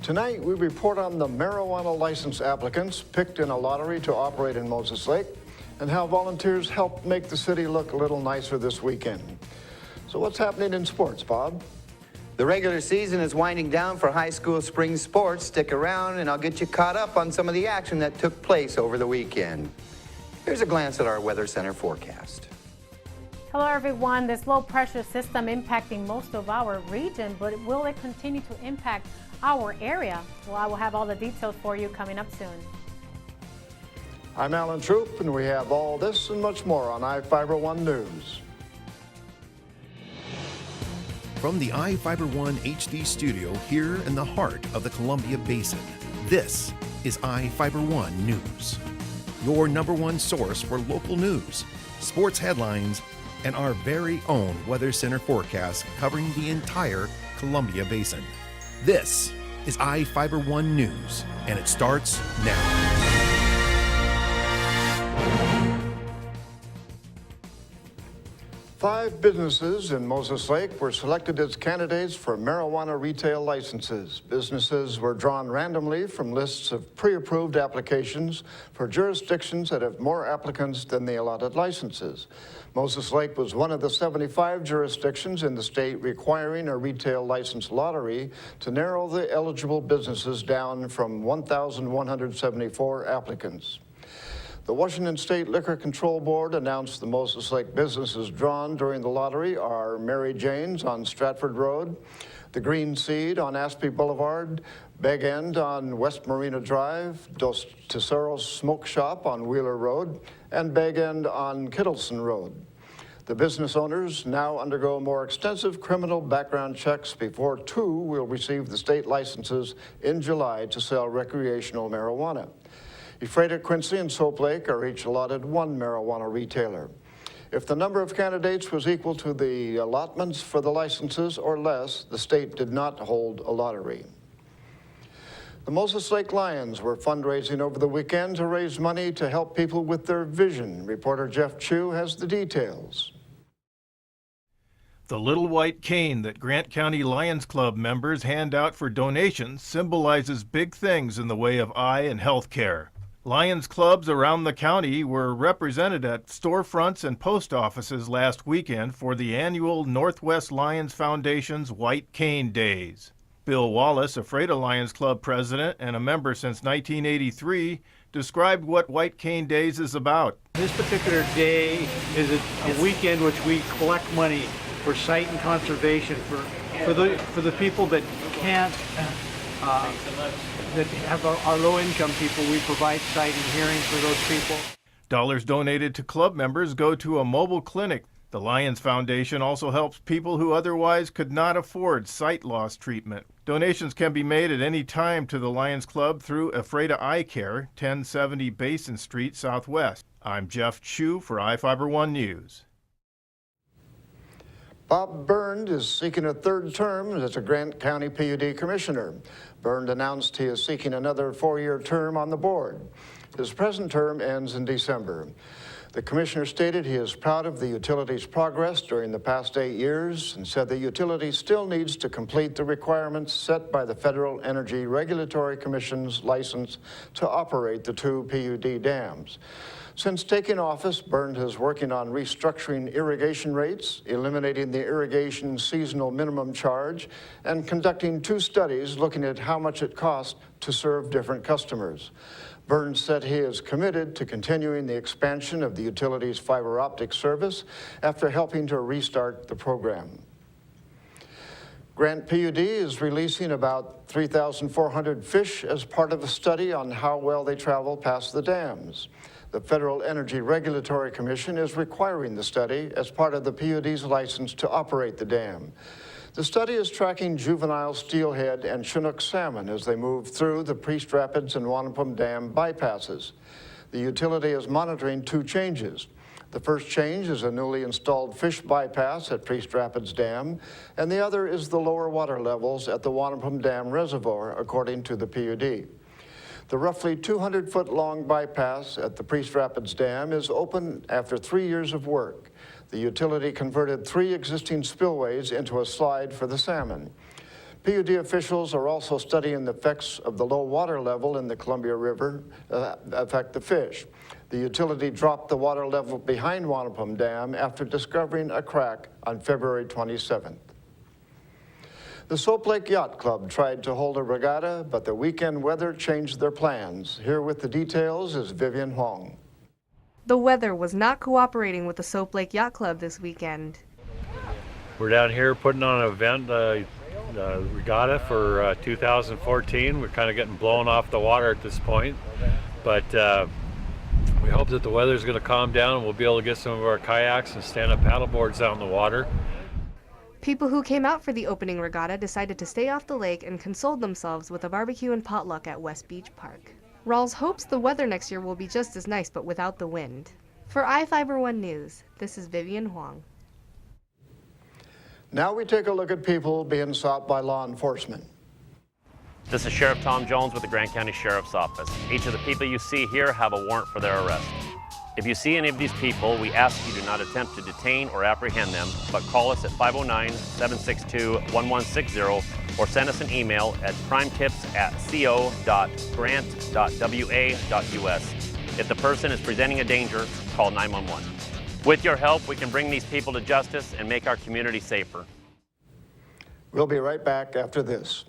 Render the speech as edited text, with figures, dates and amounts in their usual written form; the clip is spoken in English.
Tonight, we report on the marijuana license applicants picked in a lottery to operate in Moses Lake and how volunteers helped make the city look a little nicer this weekend. So what's happening in sports, Bob? The regular season is winding down for high school spring sports. Stick around and I'll get you caught up on some of the action that took place over the weekend. Here's a glance at our Weather Center forecast. Hello everyone. This low pressure system impacting most of our region, but will it continue to impact our area? Well, I will have all the details for you coming up soon. I'm Alan Troop, and we have all this and much more on iFIBER 1 News. From the iFIBER 1 HD studio here in the heart of the Columbia Basin, this is iFIBER 1 News, your #1 source for local news, sports headlines, and our very own Weather Center forecast covering the entire Columbia Basin. This is iFIBER 1 News, and it starts now. Five businesses in Moses Lake were selected as candidates for marijuana retail licenses. Businesses were drawn randomly from lists of pre-approved applications for jurisdictions that have more applicants than the allotted licenses. Moses Lake was one of the 75 jurisdictions in the state requiring a retail license lottery to narrow the eligible businesses down from 1,174 applicants. The Washington State Liquor Control Board announced the Moses Lake businesses drawn during the lottery are Mary Jane's on Stratford Road, the Green Seed on Aspie Boulevard, Big End on West Marina Drive, Dos Tesoros Smoke Shop on Wheeler Road, and Big End on Kittleson Road. The business owners now undergo more extensive criminal background checks before two will receive the state licenses in July to sell recreational marijuana. Ephrata, Quincy, and Soap Lake are each allotted one marijuana retailer. If the number of candidates was equal to the allotments for the licenses or less, the state did not hold a lottery. The Moses Lake Lions were fundraising over the weekend to raise money to help people with their vision. Reporter Jeff Chu has the details. The little white cane that Grant County Lions Club members hand out for donations symbolizes big things in the way of eye and health care. Lions clubs around the county were represented at storefronts and post offices last weekend for the annual Northwest Lions Foundation's White Cane Days. Bill Wallace, Ephrata Lions Club president and a member since 1983, described what White Cane Days is about. This particular day is a weekend which we collect money for sight and conservation for the people that can't that have our low-income people. We provide sight and hearing for those people. Dollars donated to club members go to a mobile clinic. The Lions Foundation also helps people who otherwise could not afford sight loss treatment. Donations can be made at any time to the Lions Club through Ephrata Eye Care, 1070 Basin Street Southwest. I'm Jeff Chu for iFIBER 1 News. Bob Byrne is seeking a third term as a Grant County PUD Commissioner. Byrne announced he is seeking another 4-year term on the board. His present term ends in December. The commissioner stated he is proud of the utility's progress during the past 8 years and said the utility still needs to complete the requirements set by the Federal Energy Regulatory Commission's license to operate the 2 PUD dams. Since taking office, Byrne is working on restructuring irrigation rates, eliminating the irrigation seasonal minimum charge, and conducting 2 studies looking at how much it costs to serve different customers. Byrne said he is committed to continuing the expansion of the utility's fiber optic service after helping to restart the program. Grant PUD is releasing about 3,400 fish as part of a study on how well they travel past the dams. The Federal Energy Regulatory Commission is requiring the study as part of the PUD's license to operate the dam. The study is tracking juvenile steelhead and Chinook salmon as they move through the Priest Rapids and Wanapum Dam bypasses. The utility is monitoring 2 changes. The first change is a newly installed fish bypass at Priest Rapids Dam, and the other is the lower water levels at the Wanapum Dam Reservoir, according to the PUD. The roughly 200-foot-long bypass at the Priest Rapids Dam is open after 3 years of work. The utility converted 3 existing spillways into a slide for the salmon. PUD officials are also studying the effects of the low water level in the Columbia River affect the fish. The utility dropped the water level behind Wanapum Dam after discovering a crack on February 27th. The Soap Lake Yacht Club tried to hold a regatta, but the weekend weather changed their plans. Here with the details is Vivian Huang. The weather was not cooperating with the Soap Lake Yacht Club this weekend. We're down here putting on an event, regatta for 2014. We're kind of getting blown off the water at this point, but we hope that the weather's going to calm down and we'll be able to get some of our kayaks and stand-up paddle boards out in the water. People who came out for the opening regatta decided to stay off the lake and consoled themselves with a barbecue and potluck at West Beach Park. Rawls hopes the weather next year will be just as nice, but without the wind. For iFIBER 1 News, this is Vivian Huang. Now we take a look at people being sought by law enforcement. This is Sheriff Tom Jones with the Grant County Sheriff's Office. Each of the people you see here have a warrant for their arrest. If you see any of these people, we ask you do not attempt to detain or apprehend them, but call us at 509-762-1160 or send us an email at crimetips@co.grant.wa.us. If the person is presenting a danger, call 911. With your help, we can bring these people to justice and make our community safer. We'll be right back after this.